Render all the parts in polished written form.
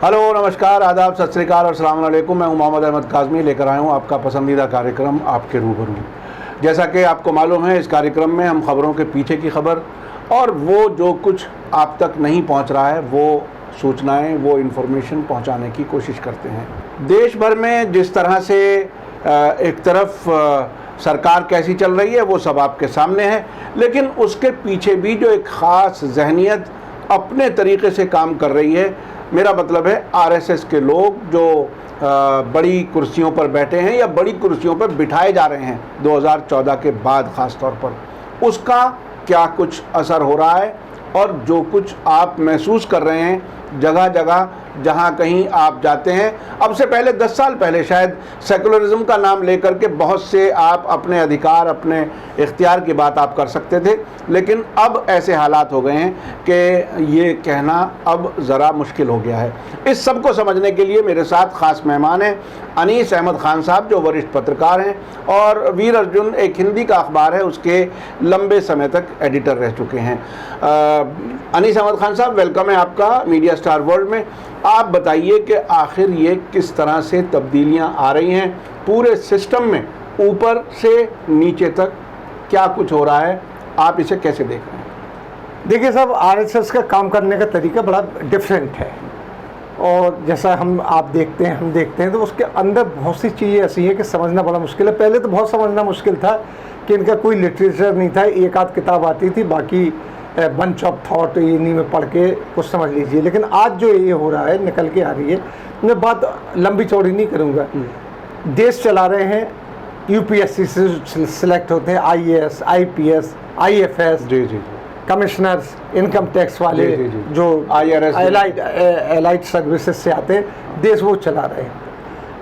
Hello, नमस्कार, आदाब, सत श्री अकाल और अस्सलाम वालेकुम। मैं हूं मोहम्मद अहमद काज़मी, लेकर आया हूं आपका पसंदीदा कार्यक्रम आपके रूबरू। जैसा कि आपको मालूम है, इस कार्यक्रम में हम खबरों के पीछे की खबर और वो जो कुछ आप तक नहीं पहुंच रहा है वो सूचनाएं, वो इन्फॉर्मेशन पहुंचाने की कोशिश करते हैं। देश भर में जिस तरह से एक तरफ सरकार कैसी चल रही है वो सब आपके सामने है, लेकिन उसके पीछे भी जो एक ख़ास जहनीत अपने तरीके से काम कर रही है, मेरा मतलब है आरएसएस के लोग जो बड़ी कुर्सियों पर बैठे हैं या बड़ी कुर्सियों पर बिठाए जा रहे हैं 2014 के बाद ख़ास तौर पर, उसका क्या कुछ असर हो रहा है और जो कुछ आप महसूस कर रहे हैं जगह जगह जहाँ कहीं आप जाते हैं। अब से पहले 10 साल पहले शायद सेकुलरिज्म का नाम लेकर के बहुत से आप अपने अधिकार, अपने इख्तियार की बात आप कर सकते थे, लेकिन अब ऐसे हालात हो गए हैं कि ये कहना अब ज़रा मुश्किल हो गया है। इस सब को समझने के लिए मेरे साथ ख़ास मेहमान हैं अनीस अहमद खान साहब, जो वरिष्ठ पत्रकार हैं और वीर अर्जुन एक हिंदी का अखबार है उसके लंबे समय तक एडिटर रह चुके हैं। अनीस अहमद खान साहब, वेलकम है आपका मीडिया स्टार वर्ल्ड में। आप बताइए कि आखिर ये किस तरह से तब्दीलियां आ रही हैं पूरे सिस्टम में, ऊपर से नीचे तक क्या कुछ हो रहा है, आप इसे कैसे देख रहे हैं? देखिए साहब, आरएसएस का काम करने का तरीका बड़ा डिफरेंट है और जैसा हम देखते हैं तो उसके अंदर बहुत सी चीज़ें ऐसी हैं कि समझना बड़ा मुश्किल है। पहले तो बहुत समझना मुश्किल था कि इनका कोई लिटरेचर नहीं था, एक आध किताब आती थी, बाकी बंच ऑफ थॉट इन्हीं में पढ़ के कुछ समझ लीजिए। लेकिन आज जो ये हो रहा है, निकल के आ रही है, मैं बात लंबी चौड़ी नहीं करूँगा। देश चला रहे हैं, यूपीएससी से सिलेक्ट होते हैं आईएएस, आईपीएस, आईएफएस, जी जी, कमिश्नर्स, इनकम टैक्स वाले, जी। जो IRS, एलाइड सर्विसेज से आते हैं, देश वो चला रहे हैं।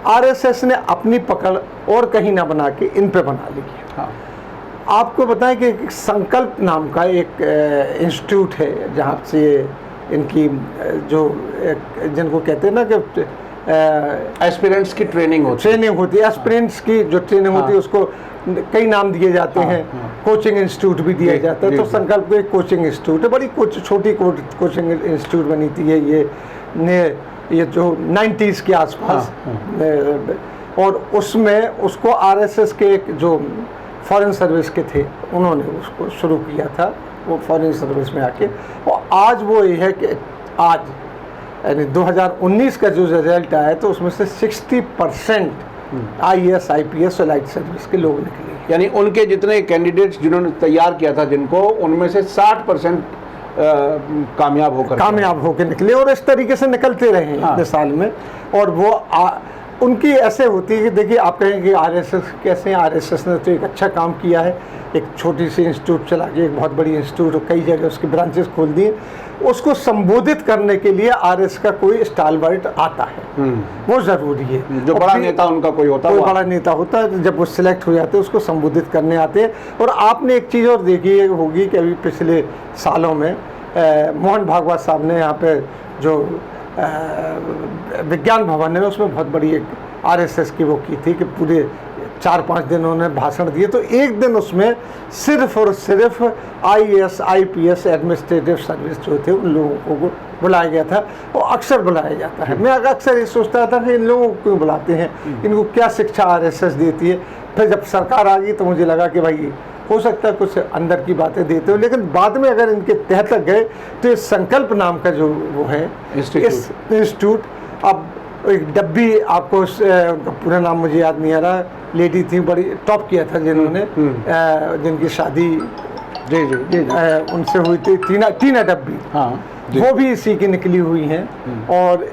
आरएसएस ने अपनी पकड़ और कहीं ना बना के इन पे बना ली है। हाँ। आपको बताएं कि एक संकल्प नाम का एक इंस्टीट्यूट है जहाँ से इनकी जो जिनको कहते हैं ना कि एस्पिरेंट्स की ट्रेनिंग होती है, एस्पिरेंट्स की जो ट्रेनिंग होती है उसको कई नाम दिए जाते हैं। कोचिंग इंस्टीट्यूट भी दिया जाता है। तो संकल्प एक कोचिंग इंस्टीट्यूट है, बड़ी छोटी कोचिंग इंस्टीट्यूट बनी थी ये जो 90s के आसपास। और उसमें उसको आरएसएस के एक जो फॉरेन सर्विस के थे उन्होंने उसको शुरू किया था, वो फॉरेन सर्विस में आके। और आज वो ये है कि आज यानी 2019 का जो रिजल्ट आया तो उसमें से 60% आईएएस, आईपीएस और एलाइड सर्विस के लोग निकले। यानी उनके जितने कैंडिडेट्स जिन्होंने तैयार किया था जिनको, उनमें से 60% कामयाब होकर निकले और इस तरीके से निकलते रहे हैं इतने साल में। और वो उनकी ऐसे होती है कि देखिए, आप कहेंगे आरएसएस कैसे हैं, आरएसएस ने तो एक अच्छा काम किया है, एक छोटी सी इंस्टीट्यूट चला के एक बहुत बड़ी इंस्टीट्यूट और कई जगह उसकी ब्रांचेस खोल दिए। उसको संबोधित करने के लिए आरएसएस का कोई स्टालवर्ट आता है, वो ज़रूरी है। जो बड़ा नेता उनका कोई बड़ा नेता होता है, जब वो सिलेक्ट हो जाते हैं उसको संबोधित करने आते हैं। और आपने एक चीज़ और देखी होगी कि अभी पिछले सालों में मोहन भागवत साहब ने यहाँ पे जो विज्ञान भवन है उसमें बहुत बड़ी एक आरएसएस की वो की थी कि पूरे 4-5 दिन उन्होंने भाषण दिए। तो एक दिन उसमें सिर्फ और सिर्फ आईएएस, आईपीएस, एडमिनिस्ट्रेटिव सर्विस जो थे उन लोगों को बुलाया गया था। और अक्सर बुलाया जाता है। मैं अक्सर ये सोचता था कि इन लोगों को क्यों बुलाते हैं, इनको क्या शिक्षा आरएसएस देती है। फिर जब सरकार आ गई तो मुझे लगा कि भाई हो सकता है कुछ अंदर की बातें देते हो, लेकिन बाद में अगर इनके तह तक गए तो इस संकल्प नाम का जो वो है इंस्टीट्यूट, अब एक डब्बी, आपको उनका पूरा नाम मुझे याद नहीं आ रहा, लेडी थी, बड़ी टॉप किया था जिन्होंने, जिनकी शादी उनसे हुई थी, टीना डब्बी, वो भी इसी की निकली हुई हैं। और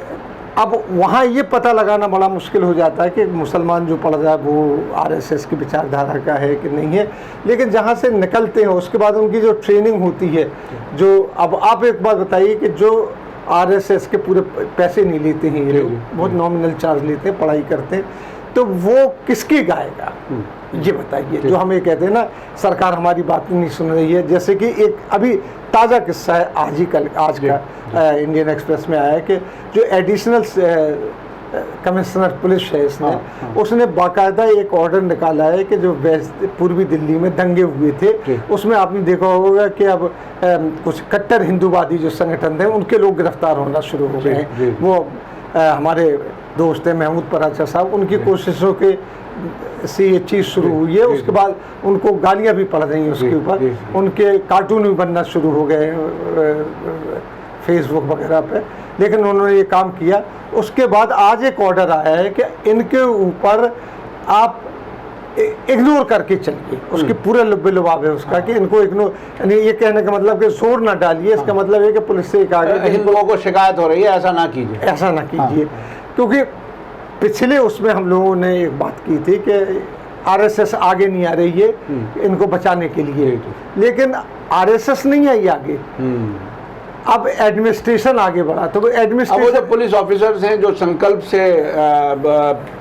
अब वहाँ ये पता लगाना बड़ा मुश्किल हो जाता है कि मुसलमान जो पढ़ रहा है वो आरएसएस की विचारधारा का है कि नहीं है। लेकिन जहाँ से निकलते हैं उसके बाद उनकी जो ट्रेनिंग होती है, जो अब आप एक बात बताइए कि जो आरएसएस के पूरे पैसे नहीं लेते हैं ये लोग, बहुत नॉमिनल चार्ज लेते हैं, पढ़ाई करते हैं, तो वो किसकी गाएगा ये बताइए। जो हमें कहते हैं ना सरकार हमारी बात नहीं सुन रही है। जैसे कि एक अभी ताज़ा किस्सा है आज का इंडियन एक्सप्रेस में आया है कि जो एडिशनल कमिश्नर पुलिस है उसने बाकायदा एक ऑर्डर निकाला है कि जो पूर्वी दिल्ली में दंगे हुए थे उसमें आपने देखा होगा कि अब कुछ कट्टर हिंदूवादी जो संगठन थे उनके लोग गिरफ्तार होना शुरू हो गए हैं। वो हमारे दोस्त हैं महमूद पराचा साहब, उनकी कोशिशों के से ये चीज़ शुरू हुई है। उसके बाद उनको गालियाँ भी पड़ रही हैं उसके ऊपर, उनके कार्टून भी बनना शुरू हो गए फेसबुक वगैरह पे, लेकिन उन्होंने ये काम किया। उसके बाद आज एक ऑर्डर आया है कि इनके ऊपर आप इग्नोर करके चलिए, उसके पूरे लुभाव है उसका कि इनको इग्नोर, यानी ये कहने का मतलब कि जोर ना डालिए, इसका मतलब है कि पुलिस से कहा गया इन लोगों को शिकायत हो रही है, ऐसा ना कीजिए, ऐसा ना कीजिए। क्योंकि पिछले उसमें हम लोगों ने एक बात की थी कि आरएसएस आगे नहीं आ रही है इनको बचाने के लिए, लेकिन आरएसएस नहीं आई आगे, अब एडमिनिस्ट्रेशन आगे बढ़ा। तो वो एडमिनिस्ट्रेशन, जो पुलिस ऑफिसर्स हैं जो संकल्प से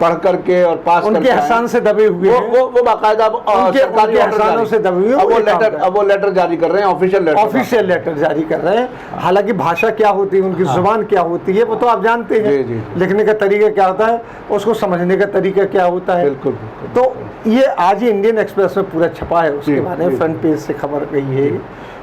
पढ़ करके और पास उनके एहसान से दबे हुए हैं, वो बाकायदा सरकारी एहसानों से दबे हुए, अब वो लेटर जारी कर रहे हैं, ऑफिशियल लेटर जारी कर रहे हैं। हालांकि भाषा क्या होती है, उनकी जुबान क्या होती है वो तो आप जानते हैं, लिखने का तरीका क्या होता है, उसको समझने का तरीका क्या होता है। बिल्कुल। तो ये आज ही इंडियन एक्सप्रेस में पूरा छपा है, उसके बारे में फ्रंट पेज से खबर गई है।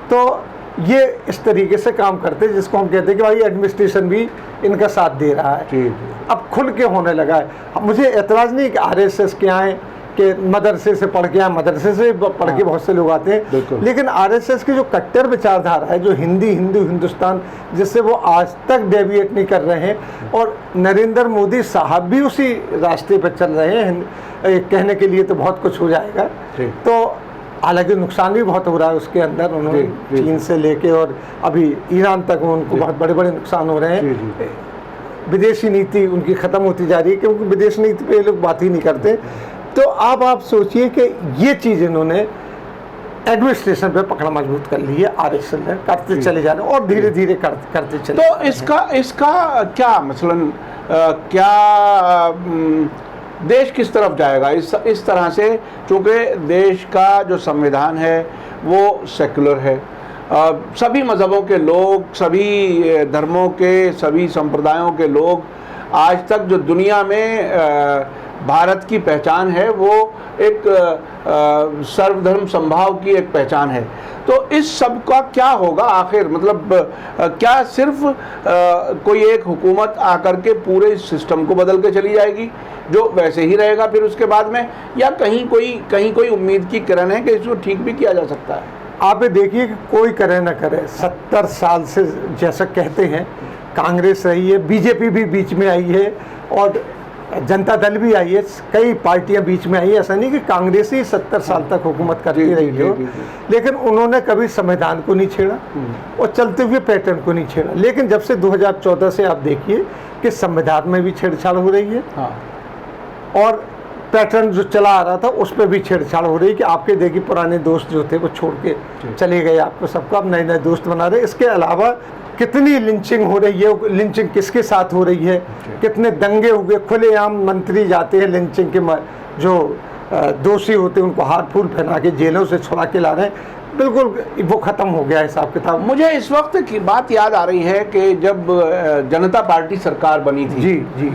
तो ये इस तरीके से काम करते हैं जिसको हम कहते हैं कि भाई एडमिनिस्ट्रेशन भी इनका साथ दे रहा है, अब खुल के होने लगा है। अब मुझे एतराज़ नहीं कि आरएसएस के आए कि मदरसे से पढ़ के आए, मदरसे से पढ़ के बहुत से लोग आते हैं, लेकिन आरएसएस की जो कट्टर विचारधारा है, जो हिंदुस्तान, जिससे वो आज तक डेविएट नहीं कर रहे हैं, और नरेंद्र मोदी साहब भी उसी रास्ते पर चल रहे हैं। कहने के लिए तो बहुत कुछ हो जाएगा, तो हालांकि नुकसान भी बहुत हो रहा है उसके अंदर, उन्होंने चीन से लेके और अभी ईरान तक उनको बहुत बड़े बड़े नुकसान हो रहे हैं। विदेशी नीति उनकी ख़त्म होती जा रही है, क्योंकि विदेशी नीति पे ये लोग बात ही नहीं करते। तो अब आप सोचिए कि ये चीज़ इन्होंने एडमिनिस्ट्रेशन पे पकड़ मजबूत कर ली है, आरएसएस ने करते चले जा रहे हैं और धीरे धीरे करते चले। तो इसका क्या मसलन क्या देश किस तरफ जाएगा इस तरह से, चूँकि देश का जो संविधान है वो सेकुलर है, सभी मज़हबों के लोग, सभी धर्मों के, सभी संप्रदायों के लोग, आज तक जो दुनिया में भारत की पहचान है वो एक सर्वधर्म संभाव की एक पहचान है। तो इस सब का क्या होगा आखिर, मतलब क्या सिर्फ कोई एक हुकूमत आकर के पूरे सिस्टम को बदल के चली जाएगी जो वैसे ही रहेगा फिर उसके बाद में, या कहीं कोई उम्मीद की किरण है कि इसको ठीक भी किया जा सकता है? आप देखिए कि कोई करे ना करे, 70 साल से जैसा कहते हैं कांग्रेस रही है, बीजेपी भी बीच में आई है और जनता दल भी आई है, कई पार्टियां बीच में आई है। ऐसा नहीं कि कांग्रेस ही 70 साल तक हुकूमत करती रही हो, लेकिन उन्होंने कभी संविधान को नहीं छेड़ा और चलते हुए पैटर्न को नहीं छेड़ा। लेकिन जब से 2014 से आप देखिए कि संविधान में भी छेड़छाड़ हो रही है, और पैटर्न जो चला आ रहा था उस पर भी छेड़छाड़ हो रही है कि आपके देखिए पुराने दोस्त जो थे वो छोड़ के चले गए, आपको सबको अब नए नए दोस्त बना रहे। इसके अलावा कितनी लिंचिंग हो रही है, लिंचिंग किसके साथ हो रही है, कितने दंगे हुए, खुलेआम मंत्री जाते हैं लिंचिंग के जो दोषी होते हैं उनको हाथ फूल पहना के जेलों से छुड़ा के ला रहे हैं। बिल्कुल वो ख़त्म हो गया हिसाब किताब। मुझे इस वक्त की बात याद आ रही है कि जब जनता पार्टी सरकार बनी थी, जी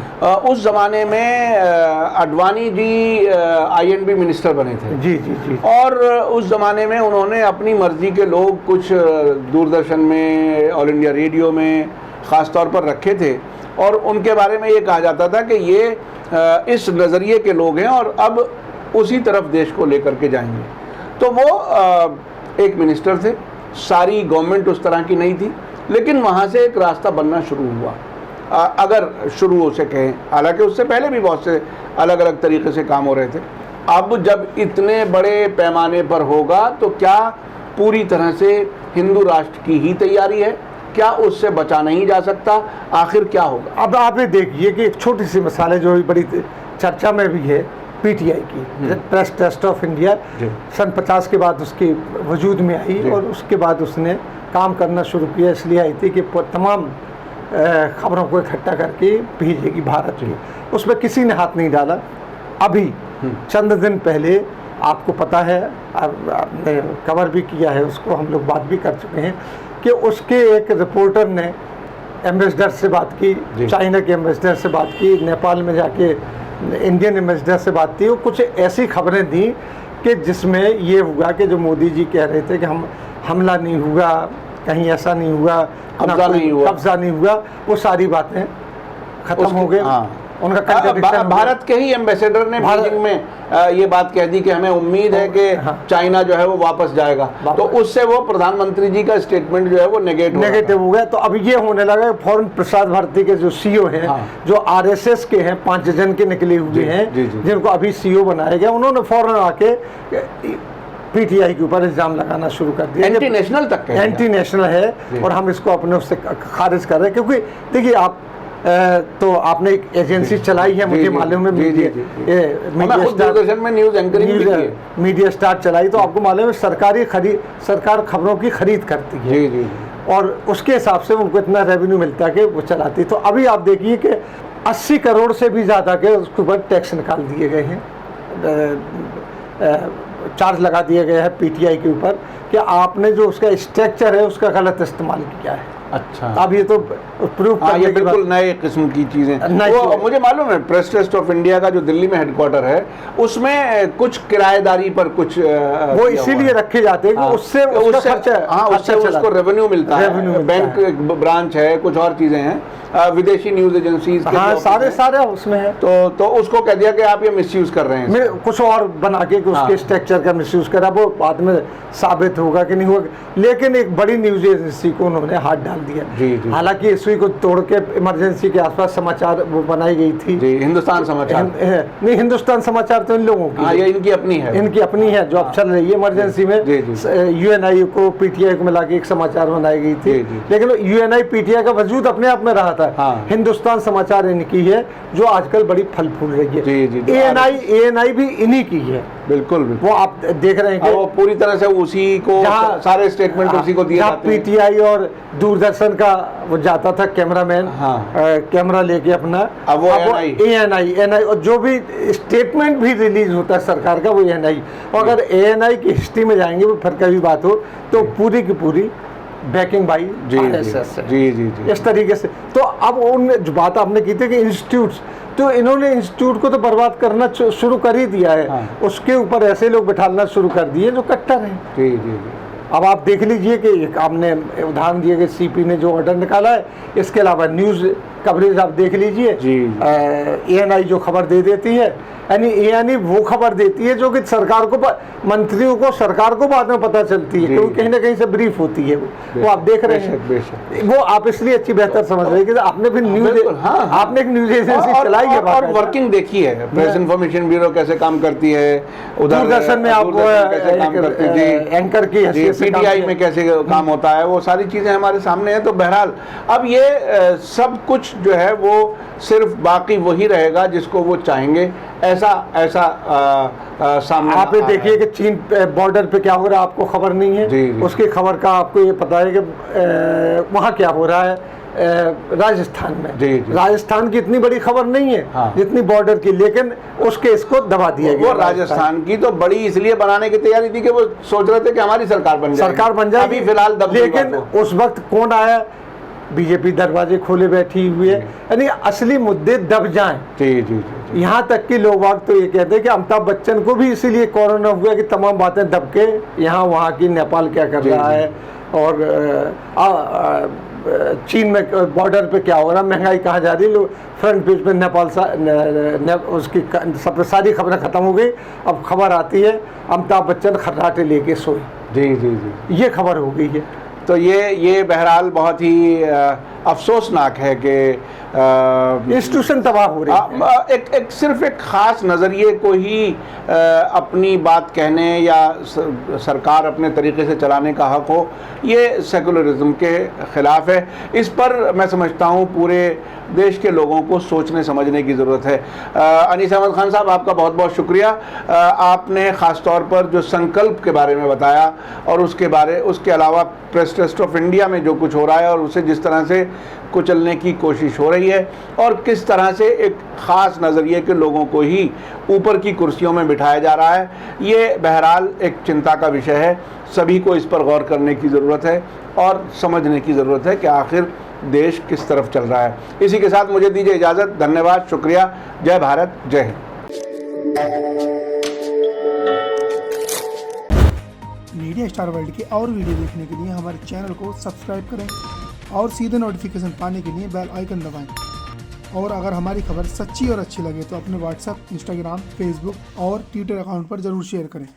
उस ज़माने में अडवाणी जी आईएनबी मिनिस्टर बने थे, जी, और उस ज़माने में उन्होंने अपनी मर्ज़ी के लोग कुछ दूरदर्शन में, ऑल इंडिया रेडियो में ख़ास तौर पर रखे थे, और उनके बारे में ये कहा जाता था कि ये इस नज़रिए के लोग हैं और अब उसी तरफ देश को लेकर के जाएंगे। तो वो एक मिनिस्टर थे, सारी गवर्नमेंट उस तरह की नहीं थी, लेकिन वहाँ से एक रास्ता बनना शुरू हुआ, अगर शुरू से कहें, हालांकि उससे पहले भी बहुत से अलग अलग तरीके से काम हो रहे थे। अब जब इतने बड़े पैमाने पर होगा तो क्या पूरी तरह से हिंदू राष्ट्र की ही तैयारी है, क्या उससे बचा नहीं जा सकता, आखिर क्या होगा? अब आप ये देखिए कि एक छोटी सी मिसाल है जो बड़ी चर्चा में भी है, पीटीआई की प्रेस ट्रस्ट ऑफ इंडिया सन 50 के बाद उसके वजूद में आई, और उसके बाद उसने काम करना शुरू किया, इसलिए आई थी कि तमाम खबरों को इकट्ठा करके भेजेगी भारत की। उसमें किसी ने हाथ नहीं डाला। अभी चंद दिन पहले आपको पता है, आपने कवर भी किया है उसको, हम लोग बात भी कर चुके हैं कि उसके एक रिपोर्टर ने एम्बेसडर से बात की, चाइना के एम्बेसडर से बात की, नेपाल में जाके इंडियन एम्बेसडर से बात थी। वो कुछ ऐसी खबरें दी कि जिसमें ये हुआ कि जो मोदी जी कह रहे थे कि हम हमला नहीं हुआ, कहीं ऐसा नहीं हुआ, कब्जा नहीं हुआ, वो सारी बातें खत्म हो गए। उनका भारत के ही एम्बेसडर ने बीजिंग में ये बात कह दी कि हमें उम्मीद है कि चाइना जो है वो वापस जाएगा, तो उससे वो प्रधानमंत्री जी का स्टेटमेंट जो है वो नेगेटिव हो गया। तो अब ये होने लगा फौरन प्रसार भारती के जो सीईओ हैं, जो आरएसएस के हैं, 5 जन के निकले हुए हैं जिनको अभी सीईओ बनाया गया, उन्होंने फौरन आके पीटीआई के ऊपर इल्जाम लगाना शुरू कर दिया। एंटी नेशनल तक एंटी नेशनल है और हम इसको अपने उससे खारिज कर रहे हैं, क्योंकि देखिए आप तो आपने एक एजेंसी चलाई है, मुझे मालूम है, दूरदर्शन में न्यूज एंकरिंग मीडिया स्टार चलाई, तो आपको मालूम है सरकार खबरों की खरीद करती है और उसके हिसाब से उनको इतना रेवेन्यू मिलता है कि वो चलाती। तो अभी आप देखिए कि 80 करोड़ से भी ज़्यादा के उसके ऊपर टैक्स निकाल दिए गए हैं, चार्ज लगा दिया गया है पीटीआई के ऊपर कि आपने जो उसका स्ट्रक्चर है उसका गलत इस्तेमाल किया है। अच्छा, अब ये तो प्रूफ ये बिल्कुल नए किस्म की चीजें। मुझे मालूम है प्रेस ट्रस्ट ऑफ इंडिया का जो दिल्ली में हेडक्वार्टर है उसमें कुछ किराएदारी पर कुछ वो इसीलिए रखे जाते हैं कि उससे उसको रेवेन्यू मिलता है, बैंक ब्रांच है, कुछ और चीजें हैं, विदेशी न्यूज एजेंसीज सारे उसमें है। तो उसको कह दिया कि आप ये मिसयूज कर रहे हैं, कुछ और बना के उसके स्ट्रक्चर का मिसयूज करा, वो बाद में साबित होगा कि नहीं होगा। लेकिन एक बड़ी न्यूज एजेंसी को उन्होंने हाथ डाल दिया। हालांकि इसी को तोड़ के इमरजेंसी के आसपास समाचार वो बनाई गई थी, हिंदुस्तान समाचार नहीं, हिंदुस्तान समाचार तो इन लोगों की ये इनकी अपनी है जो अब चल रही है इमरजेंसी में। यूएनआई को पीटीआई को मिला के एक समाचार बनाई गई थी, लेकिन यूएनआई पीटीआई का वजूद अपने आप में रहा था। हिंदुस्तान समाचार इनकी है जो आजकल बड़ी फल फूल रही है। एएनआई भी इन्हीं की है। बिल्कुल वो आप देख रहे हैं कि वो पूरी तरह से उसी को सारे स्टेटमेंट उसी को दिए जाते हैं। पीटीआई और दूरदर्शन का वो जाता था कैमरामैन, कैमरा लेके अपना, अब वो एएनआई और जो भी स्टेटमेंट भी रिलीज होता है सरकार का वो एएनआई। और अगर एएनआई की हिस्ट्री में जाएंगे वो फिर कभी बात हो तो पूरी की पूरी बैकिंग बाई आरएसएस है। इस तरीके से तो अब उन जो बात आपने की थी कि इंस्टीट्यूट्स, तो इन्होंने इंस्टीट्यूट को तो बर्बाद करना शुरू कर ही दिया है। उसके ऊपर ऐसे लोग बिठाना शुरू कर दिए जो कट्टर हैं। अब आप देख लीजिए कि एक आपने उदाहरण दिया कि सीपी ने जो ऑर्डर निकाला है, इसके अलावा न्यूज़ कवरेज आप देख लीजिए, एएनआई जो खबर दे देती है, यानी एएनआई वो खबर देती है जो कि सरकार को, मंत्रियों को, सरकार को बाद में पता चलती है, क्योंकि कहीं ना कहीं से ब्रीफ होती है वो आप देख रहे हैं। वो आप इसलिए अच्छी बेहतर समझ रहे हैं कि आपने फिर न्यूज, आपने एक न्यूज एजेंसी चलाई है और वर्किंग देखी है, प्रेस इन्फॉर्मेशन ब्यूरो कैसे काम करती है, दूरदर्शन में आपको एंकर की हैसियत से पीटीआई में कैसे काम होता है, वो सारी चीजें हमारे सामने हैं। तो बहरहाल अब ये सब कुछ जो है वो सिर्फ बाकी वही रहेगा जिसको वो चाहेंगे, ऐसा सामने। आप ये देखिए कि चीन बॉर्डर पे क्या हो रहा है आपको खबर नहीं है, उसकी खबर का आपको ये पता है कि वहाँ क्या हो रहा है राजस्थान में। राजस्थान की इतनी बड़ी खबर नहीं है जितनी बॉर्डर की, लेकिन उसके इसको दबा दिया गया। वो राजस्थान की तो बड़ी इसलिए बनाने की तैयारी थी कि वो सोच रहे थे कि हमारी सरकार बन जाए, अभी फिलहाल दब, लेकिन उस वक्त कौन आया, बीजेपी दरवाजे खोले बैठी हुई है, यानी असली मुद्दे दब जाएं। यहाँ तक कि लोग बाग तो ये कहते हैं कि अमिताभ बच्चन को भी इसीलिए कोरोना हुआ कि तमाम बातें दब के यहाँ वहाँ की नेपाल क्या कर रहा है और चीन में बॉर्डर पे क्या हो रहा है, महंगाई कहाँ जा रही है, लोग फ्रंट पेज पे नेपाल उसकी सब सारी खबरें खत्म हो गई। अब खबर आती है अमिताभ बच्चन खर्राटे लेके सोए। ये खबर हो गई है। तो ये बहरहाल बहुत ही अफसोसनाक है कि इंस्टीट्यूशन तबाह हो रही है। एक सिर्फ एक खास नज़रिए को ही अपनी बात कहने या सरकार अपने तरीके से चलाने का हक हो, ये सेकुलरिज्म के ख़िलाफ़ है। इस पर मैं समझता हूँ पूरे देश के लोगों को सोचने समझने की ज़रूरत है। अनीस अहमद खान साहब, आपका बहुत बहुत शुक्रिया। आपने ख़ास तौर पर जो संकल्प के बारे में बताया और उसके अलावा प्रेस ट्रस्ट ऑफ इंडिया में जो कुछ हो रहा है और उसे जिस तरह से कुचलने की कोशिश हो रही है और किस तरह से एक ख़ास नज़रिए के लोगों को ही ऊपर की कुर्सियों में बिठाया जा रहा है, ये बहरहाल एक चिंता का विषय है। सभी को इस पर गौर करने की ज़रूरत है और समझने की ज़रूरत है कि आखिर देश किस तरफ चल रहा है। इसी के साथ मुझे दीजिए इजाज़त। धन्यवाद, शुक्रिया। जय भारत, जय हिंद। मीडिया स्टार वर्ल्ड के और वीडियो देखने के लिए हमारे चैनल को सब्सक्राइब करें और सीधे नोटिफिकेशन पाने के लिए बेल आइकन दबाएं। और अगर हमारी खबर सच्ची और अच्छी लगे तो अपने व्हाट्सएप, इंस्टाग्राम, फेसबुक और ट्विटर अकाउंट पर जरूर शेयर करें।